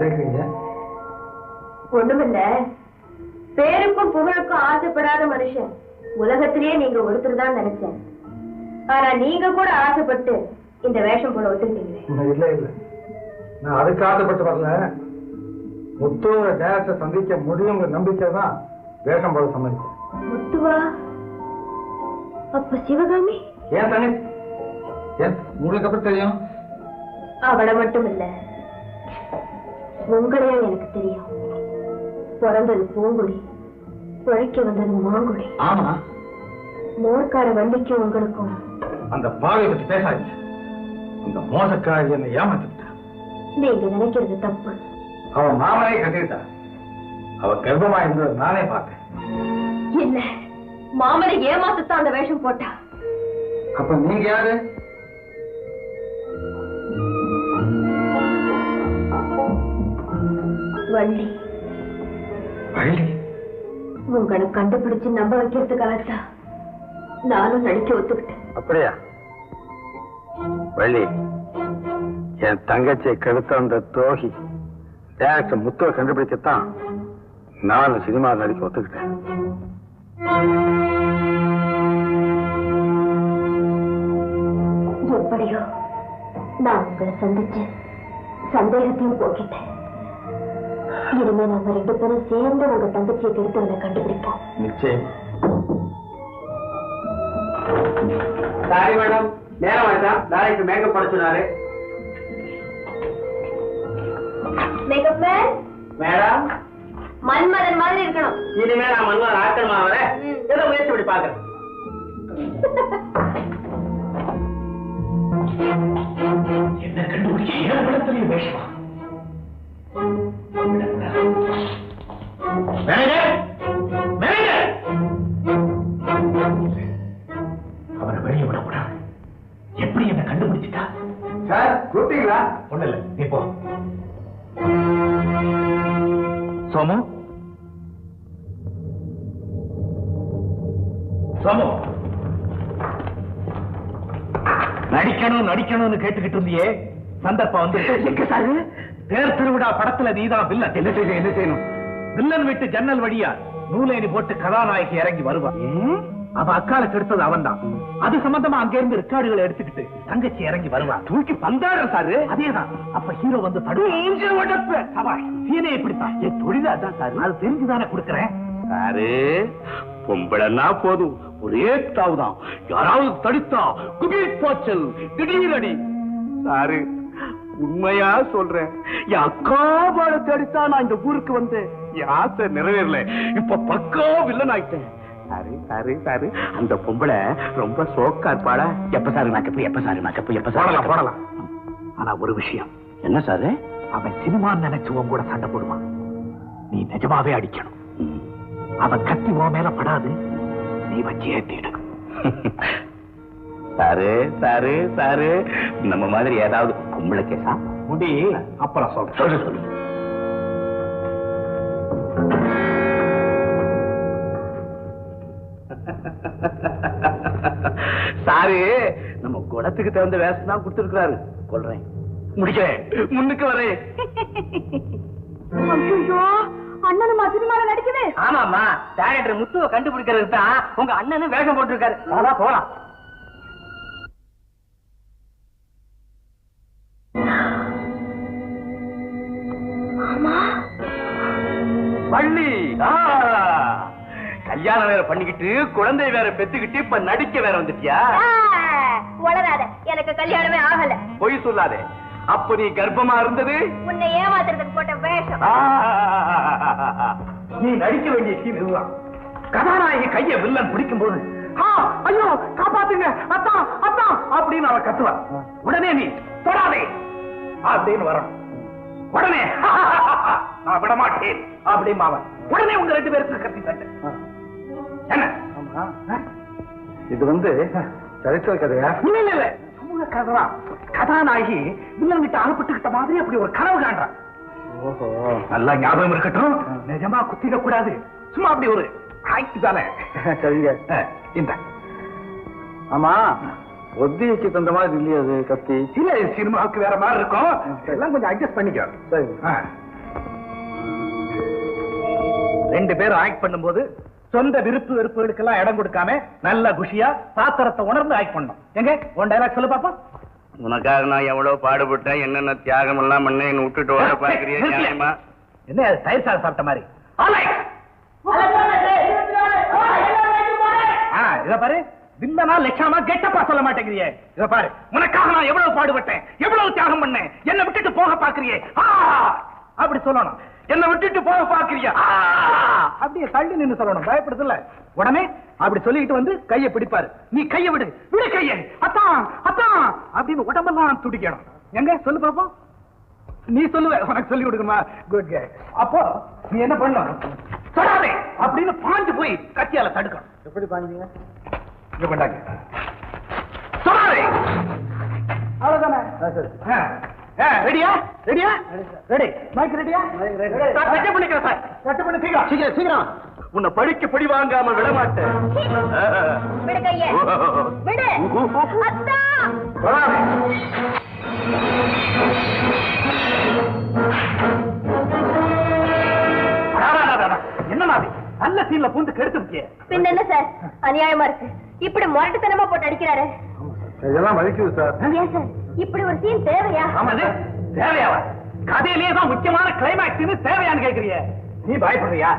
கேட்குறீங்க? ஒண்ணுமில்ல, பேருக்கும் புகழுக்கும் ஆசைப்படாத மனுஷன் உலகத்திலேயே நீங்க ஒருத்தர் தான் நினைச்சேன். ஆனா நீங்க கூட ஆசைப்பட்டு இந்த வேஷம் போல ஒத்துக்கிட்டீங்களே. இல்ல இல்ல, நான் அதுக்கு ஆசைப்பட்டு வரல. முத்துவ நேரத்தை சந்திக்க முடியுங்கிற நம்பிக்கை தான் வேஷம் போல சம்மதிச்சேன். முத்துவா? அப்ப சிவகாமி? ஏன் தானே, ஏன் உங்களுக்கு எப்படி தெரியும்? அவளை மட்டும் இல்ல, உங்களையும் எனக்கு தெரியும். பிறந்தது பூங்குடி, உழைக்க வந்தது மாங்குடி. ஆமா, மோர்க்கார வண்டிக்கும் உங்களுக்கும். அந்த பாவை பத்தி பேசாதீங்க. அந்த மோசக்காரி என்னை ஏமாத்திட்டா. நீங்க நினைக்கிறது தப்பு. அவன் மாமனே கட்டிட்டா. அவ கர்ப்பமா இருந்தது நானே பார்த்தேன். இல்ல, மாமனை ஏமாத்தத்தான் அந்த வேஷம் போட்டா. அப்ப நீங்க யாரு? வள்ளி. வள்ளி? உங்களை கண்டுபிடிச்சு நம்ப வைக்கிறதுக்காகத்தான் நானும் நடிக்க ஒத்துக்கிட்டேன். அப்படியா? வள்ளி, என் தங்கச்சியை கெடுத்த அந்த துரோகி டேரக்டர் முத்துவை கண்டுபிடிக்கத்தான் நானும் சினிமா நடிக்க ஒத்துக்கிட்டேன். எப்படியோ நான் உங்களை சந்திச்சு சந்தேகத்தையும் போக்கிட்டேன். இனிமே நம்ம 2 பேரும் சேர்ந்து உங்க தங்கச்சியை கெடுத்தவனை கண்டுபிடிப்போம். நிச்சயம். சாரி மேடம், நேரம் ஆயிட்டான். நாளைக்கு மேக்கப் பண்ண சொன்னாரு. Makeup man. மேடம், மன்மதன் மாதிரி இருக்கணும். இனிமே நான் மன்மதன் ஆக்கணுமா? அவரை ஏதோ முயற்சி பண்ணி பாக்குறேன். என்ன கண்டுபிடிச்ச? ஏன் படத்துலயும் வேஷமா? அவரை வெளியே விடக்கூடாது. எப்படி என்ன கண்டுபிடிச்சிட்டா? சார் கூப்பிட்டீங்களா? ஒண்ணு இல்ல, நீ போ. சோமு, சோமு, நடிக்கணும் நடிக்கணும்னு கேட்டுக்கிட்டு இருந்தியே, சந்தர்ப்பம் வந்து எங்க சாரு? தேர் திருவிழா படத்துல நீதான் வில்லன். என்ன செய்யணும்? வில்லன் விட்டு ஜன்னல் வழியா நூலேணி போட்டு கதாநாயகி இறங்கி வருவா. அவ அக்கால கெடுத்தது அவன் தான். அது சம்பந்தமா அங்க இருந்து ரெக்கார்டுகளை எடுத்துக்கிட்டு தங்கச்சி இறங்கி வருவா. தூக்கி பந்தாட சாரு. அதேதான். அப்ப ஹீரோ வந்து சீனை எப்படித்தான் என் தொழிலா தான் சாரு. அது தெரிஞ்சுதானே கொடுக்கறேன் சாரு. பொம்பளைன்னா போதும், ஒரே தாவுதான். யாராவது தடித்தா குபீர் போச்சல் திடீரடி சாரு. உண்மையா சொல்றேன், என் அக்கா பாட தடித்தா நான் இந்த ஊருக்கு வந்தேன். என் ஆசை நிறைவேறல. இப்ப பக்கா வில்லன் ஆயிட்டேன். சாரு சாரு சாரு, அந்த பொம்பளை ரொம்ப சோக்கா இருப்பாளா? எப்ப சாரு மேக்கப், எப்ப சாரு மேக்கப், எப்ப சாரு போடலாம். ஆனா ஒரு விஷயம். என்ன சாரு? அவன் சினிமான்னு நினைச்சு உன் கூட சண்டை போடுவான். நீ நிஜமாவே அடிக்கணும். அவன் கத்தி உன் மேல படாது, நீ வச்சு ஏத்திடு. சாரு சாரு சாரு, நம்ம மாதிரி ஏதாவது பொம்பளை கேசா முடி அப்புறம் சொல்ற. சொல்லு. சாரு நம்ம குணத்துக்கு தகுந்த வேஷம் தான் கொடுத்திருக்கிறாரு. கொள்றேன், முடிக்கிறேன், முன்னுக்கு வரேன். அண்ணனும் சினிமால நடிக்குது. ஆமாமா, டைரக்டர் முத்துவை கண்டுபிடிக்கிறதுக்கு தான் உங்க அண்ணனும் வேஷம் போட்டிருக்காரு. அதான் போலாம். வள்ளி, கல்யாணம் வேற பண்ணிக்கிட்டு குழந்தை வேற பெத்துக்கிட்டு இப்ப நடிக்க வேற வந்துட்டியா? வளராத, எனக்கு கல்யாணமே ஆகல. பொய் சொல்லாதே. அப்ப நீ கர்ப்பமா இருந்தது உன்னை ஏமாத்துறதுக்கு போட்ட வேஷம். நீ நடிக்க வேண்டிய சீன் இதுதான். கதாநாயகி கைய வில்லன் பிடிக்கும் போது ஐயோ காப்பாத்துங்க அத்தா அத்தா அப்படின்னு அவன் கத்துவான். உடனே நீ தொடாதே அப்படின்னு வரணும். உடனே நான் விட மாட்டேன் அப்படின்னு அவன். உடனே உங்க 2 பேருக்கு கத்தி தட்டு. என்ன இது வந்து சரித்திர கதையா? இல்ல சமூக கதைதான். கதாநாயகி வில்லன் கிட்ட அனுப்பிட்டுக்கிட்ட மாதிரி அப்படி ஒரு கனவு காண்றான். ஓஹோ, நல்லா ஞாபகம் இருக்கட்டும். நிஜமா குத்திட கூடாது. சும்மா அப்படி ஒரு ஆய்ச்சி தானே. சரிங்க. இந்த ஆமா, ஒத்திக்கு தந்த மாதிரி இல்லையா அது கத்தி? இல்ல, சினிமாவுக்கு வேற மாதிரி இருக்கும். எல்லாம் கொஞ்சம் அட்ஜஸ்ட் பண்ணிக்கோ. சரி. ரெண்டு பேரும் ஆக்ட் பண்ணும்போது சொந்த விருப்பு வெறுப்புகளுக்கெல்லாம் இடம் கொடுக்காம நல்ல குஷியா சாத்திரத்தை உணர்ந்து ஆக்ட் பண்ணணும். எங்க உன் டைலாக் சொல்லு பாப்பா. உனக்காக நான் எவ்வளவு பாடுபட்டேன், என்னென்ன தியாகம் எல்லாம் பண்ண என்ன விட்டுட்டு வர பாக்குறியா? நியாயமா? என்ன தயிர் சாதம் சாப்பிட்ட மாதிரி? இத பாரு, வில்லனா லட்சணமா கெட்டப்பா சொல்ல மாட்டேங்கிறியே. இத பாரு, உனக்காக நான் எவ்வளவு பாடுபட்டேன், எவ்வளவு தியாகம் பண்ணேன், என்ன விட்டுட்டு போக பாக்குறியே அப்படி சொல்லணும். என்ன விட்டுட்டு போக பாக்குறியா அப்படியே தள்ளி நின்னு சொல்லணும். பயப்படுதுல்ல? உடனே அப்படி சொல்லிட்டு வந்து கையை பிடிப்பாரு. நீ கையை விடு, விடு கையை, அத்தான் அத்தான் அப்படின்னு உடம்பெல்லாம் துடிக்கணும். எங்க சொல்லு பாப்போம். நீ சொல்லுவ, உனக்கு சொல்லி கொடுக்குமா? Good K. அப்போ நீ என்ன பண்ணணும்? சொல்லாதே அப்படின்னு பாஞ்சு போய் கத்தியால தடுக்கணும். எப்படி பாஞ்சீங்க? இங்க கொண்டாங்க. சொல்லாதே. அவ்வளவுதானே? ரெடியா? ரெடியா? ரெடி. மைக் ரெடியா? செட் பண்ணிக்கிறேன் சார். செட் பண்ணி சீக்கிரம் சீக்கிரம் சீக்கிரம். உன்னை படிக்க படி வாங்காம விட மாட்டேன். விடு கையை. விடு. அத்தா. என்ன நாதி நல்ல சீன்ல பூந்து கெடுத்து. பின்ன என்ன சார் அநியாயமா இருக்கு, இப்படி முரட்டுத்தனமா போட்டு அடிக்கிறாரு. இதெல்லாம் வலிக்குது சார். ஏன் சார் இப்படி ஒரு சீன் தேவையா? ஆமா தேவையாவா? கதையிலேயே தான் முக்கியமான கிளைமேக்ஸ் தேவையான்னு கேக்குறிய. நீ பயப்படுறியா?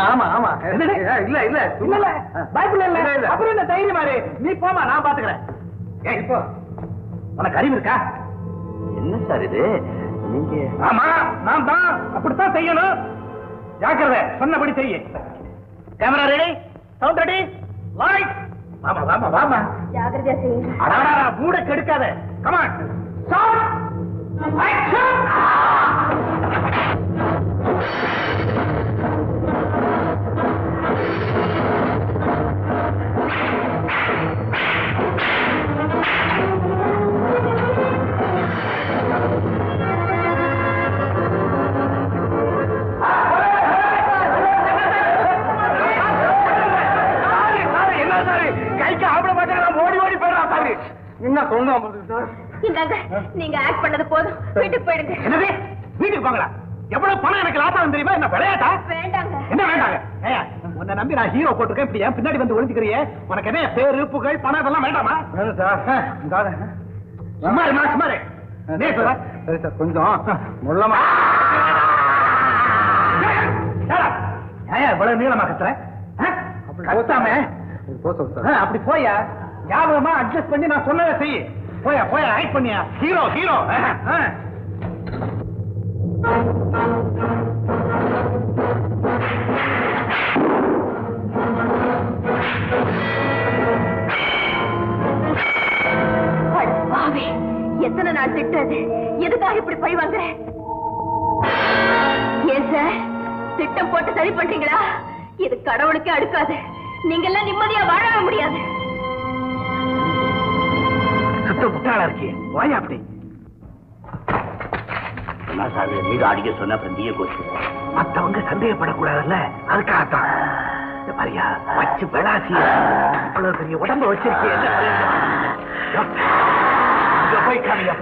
ஆமா ஆமா. இல்ல இல்ல இல்ல இல்ல பயப்படல. இல்ல அப்புறம் என்ன தைரியம் மாறு. நீ போமா, நான் பாத்துக்கிறேன். ஏன் இப்போ உனக்கு அறிவு இருக்கா? என்ன சார் இது? நீங்க ஆமா நான் தான் அப்படித்தான் செய்யணும். ஜாக்கிரதை, சொன்னபடி செய்ய. Camera ready, sound ready, light. வாமா வாமா வாமா. ஜாக்கிரதையா செய்யுங்க. அடாடா மூட கெடுக்காத. Come on. Sound action. என்ன சொல்லணும் சார்? நீங்க ஆக்ட் பண்ணது போதும், வீட்டுக்கு போயிடுங்க. என்னது வீட்டுக்கு போங்களா? எவ்வளவு பணம் எனக்கு லாபம் தெரியுமா? என்ன விளையாட்டா? வேண்டாங்க. என்ன வேண்டாங்க? உன்னை நம்பி நான் ஹீரோ போட்டிருக்கேன். இப்படி ஏன் பின்னாடி வந்து ஒளிஞ்சுக்கிறியே? உனக்கு என்ன பேரு புகழ் பணம் இதெல்லாம் வேண்டாமா? சும்மாரு சும்மாரு. சரி சார், கொஞ்சம் முள்ளமா. இவ்வளவு நீளமா கத்துறேன். அப்படி போயா, ஞாபகமா அட்ஜஸ்ட் பண்ணி நான் சொன்னதை செய்ய. போயா போயா, ஆக்ட் பண்ணியா ஹீரோ ஹீரோ. எத்தனை நாள் திட்டது, எதுக்காக இப்படி பழி வாங்குற? ஏன் சார் திட்டம் போட்டு சரி பண்றீங்களா? இது கடவுளுக்கே அடுக்காது. நீங்க எல்லாம் நிம்மதியா வாழவே முடியாது. சுத்த முட்டாளா இருக்கிய. வாயா அப்படி. சார் மீது அடிக்க சொன்ன நீயே போச்சு. மத்தவங்க சந்தேகப்படக்கூடாதுல்ல, அதுக்காகத்தான். பாரியா வச்சு பெடாசிய இவ்வளவு பெரிய உடம்ப வச்சிருக்கேன்.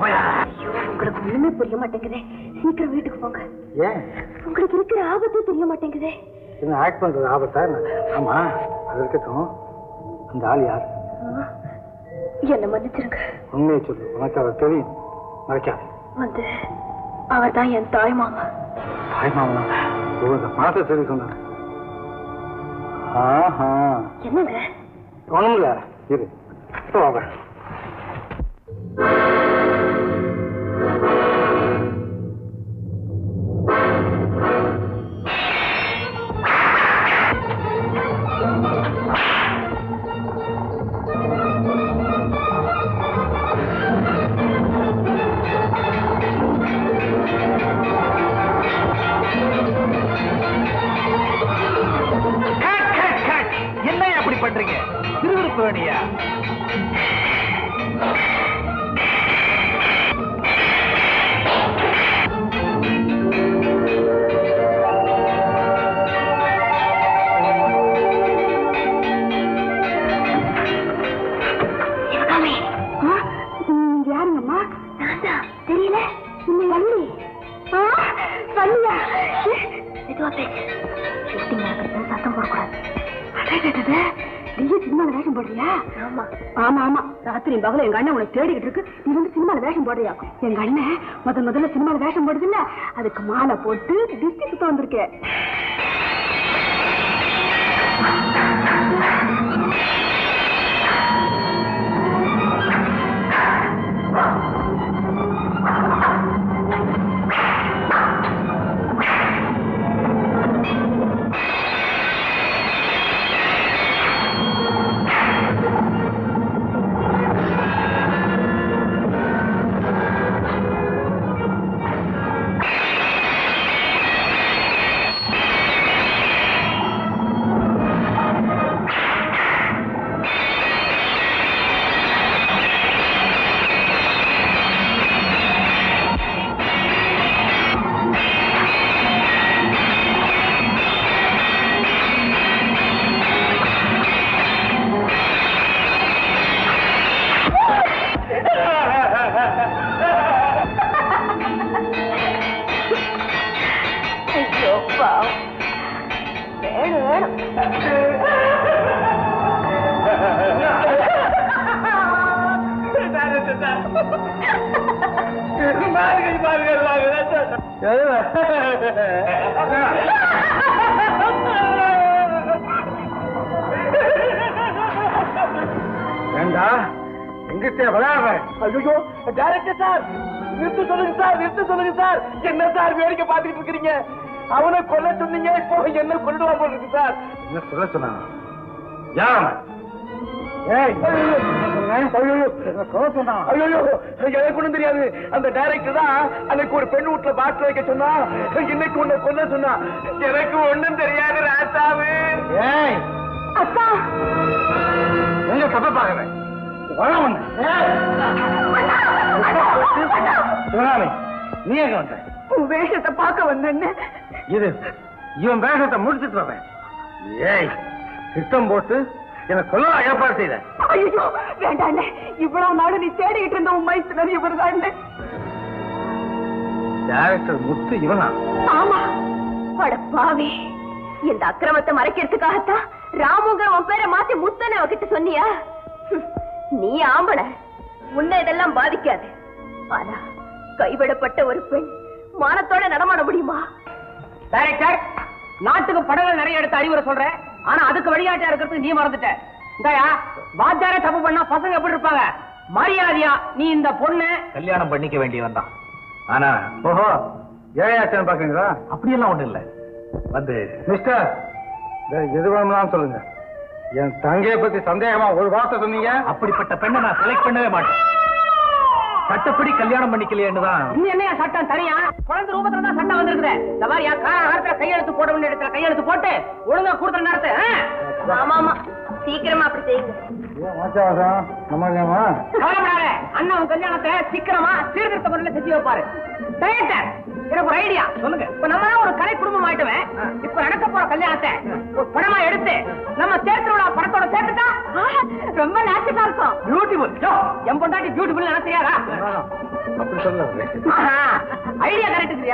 போயா. உங்களுக்கு ஒண்ணுமே புரிய மாட்டேங்குதே. சீக்கிரம் வீட்டுக்கு போங்க. ஏன்? உங்களுக்கு இருக்கிற ஆபத்து தெரிய மாட்டேங்குதே. என்ன ஆக்ட் பண்றது ஆபத்தா? ஆமா அது இருக்கட்டும். அந்த ஆள் யார்? என்ன மன்னிச்சிருங்க. உண்மையை சொல்லு, உனக்கு அவர் தெரியும். மறைக்காது. வந்து அவர் தான் என் தாய் மாமா. தாய் மாமனா? மனசை சொல்லி சொன்னார். என்னங்க? ஒண்ணுமில்ல, இரு வாங்க. என்ன அப்படி பண்றீங்க? திருவிருப்பு வேணியா? யாருங்கம்மா? தெரியல. வள்ளியா? மெதுவா பேசு. ஷூட்டிங் நடக்கிறது சத்தம் போடக்கூடாது. நீ சினிமால வேஷம் போடுறியா? ஆமா ஆமா ஆமா. ராத்திரி பகல எங்க அண்ணன் உன்னை தேடிக்கிட்டு இருக்கு. நீ வந்து சினிமால வேஷம் போடுறியா? எங்க அண்ணன் முதல்ல சினிமால வேஷம் போடுது இல்ல, அதுக்கு மாலை போட்டு டிஸ்டி சுத்த வந்திருக்கேன். ஏண்டா எங்கிட்ட விளையாடுற? ஐயோ டைரக்டர் சார், நிறுத்து சொல்லுங்க சார், நிறுத்து சொல்லுங்க சார். என்ன சார் வேடிக்கை பார்த்துட்டு இருக்கிறீங்க? அவனை கொல்ல சொன்னீங்க, இப்போ என்ன கொல்லுவா போல இருக்கு சார். என்ன சொல்ல சொன்னாங்க? யார்? எனக்கு ஒண்ணும் தெரியாது. அந்த டைரக்டர் தான் அன்னைக்கு ஒரு பெண் வீட்டுல பாட்டு வைக்க சொன்னா, இன்னைக்கு உன்னை கொல்ல சொன்னா. எனக்கு ஒண்ணும் தெரியாது ராசாவு. அக்கா எங்க தப்ப பாக்குறேன்? நீ எங்க வந்த? உன் வேஷத்தை பார்க்க வந்தேன்னு. இது இவன் வேஷத்தை முடிச்சுட்டு வரேன். ஏய், திட்டம் போட்டு எனக்கு சொல்ல ஏற்பாடு செய்த. ஐயோ வேண்டாண்ண, இவ்வளவு நாடு நீ தேடிக்கிட்டு இருந்த உன் மைத்துனர் இவர்தான். டைரக்டர் முத்து இவனா? ஆமா. அட பாவி, இந்த அக்கிரமத்தை மறைக்கிறதுக்காகத்தான் ராமுங்கிற உன் பேரை மாத்தி முத்தனை அவகிட்ட சொன்னியா? நீ ஆம்பள, உன்னை இதெல்லாம் பாதிக்காது. ஆனா கைவிடப்பட்ட ஒரு பெண் மானத்தோட நடமாட முடியுமா? டைரக்டர், நாட்டுக்கு படங்கள் நிறைய எடுத்து அறிவுரை சொல்றேன். ஆனா அதுக்கு வழிகாட்டியா இருக்கிறது நீ மறந்துட்ட. இந்தாயா, வாத்தியாரே தப்பு பண்ணா பசங்க எப்படி இருப்பாங்க? மரியாதையா நீ இந்த பொண்ணு கல்யாணம் பண்ணிக்க வேண்டியவன் தான். ஆனா ஓஹோ, ஏழையாச்சன்னு பாக்குறீங்களா? அப்படியெல்லாம் ஒண்ணு இல்ல. வந்து மிஸ்டர், எது வேணும்னாலும் சொல்லுங்க. என் தங்கையை பத்தி சந்தேகமா ஒரு வார்த்தை சொன்னீங்க. அப்படிப்பட்ட பெண்ணை நான் செலக்ட் பண்ணவே மாட்டேன். சட்டப்படி கல்யாணம் பண்ணிக்கலையேன்னு தான். நீ என்ன சட்டம் தனியா? குழந்தை ரூபத்துல தான் சட்டம் வந்திருக்குது. இந்த மாதிரி காலத்துல கையெழுத்து போட வேண்டிய இடத்துல கையெழுத்து போட்டு ஒழுங்கா கூடுதல் நடத்து. ஆமா ஆமா, சீக்கிரமா அப்படி செய்யுங்க. கவலைப்படாத, அண்ணன் உன் கல்யாணத்தை சீக்கிரமா சீர்திருத்த முறையில செஞ்சு வைப்பாரு. டைரக்டர், எனக்கு ஒரு ஐடியா சொல்லுங்க. இப்ப நம்ம ஒரு கலை குடும்பம் ஆயிட்டுமே, இப்ப நடக்க போற கல்யாணத்தை ஒரு படமா எடுத்து நம்ம தேர்தலோட படத்தோட சேர்த்துட்டா ரொம்ப நேச்சுரலா இருக்கும். பியூட்டிஃபுல். என் பொண்டாட்டி பியூட்டிஃபுல் நினைச்சியா? அப்படி சொல்ல ஐடியா கரெக்ட்.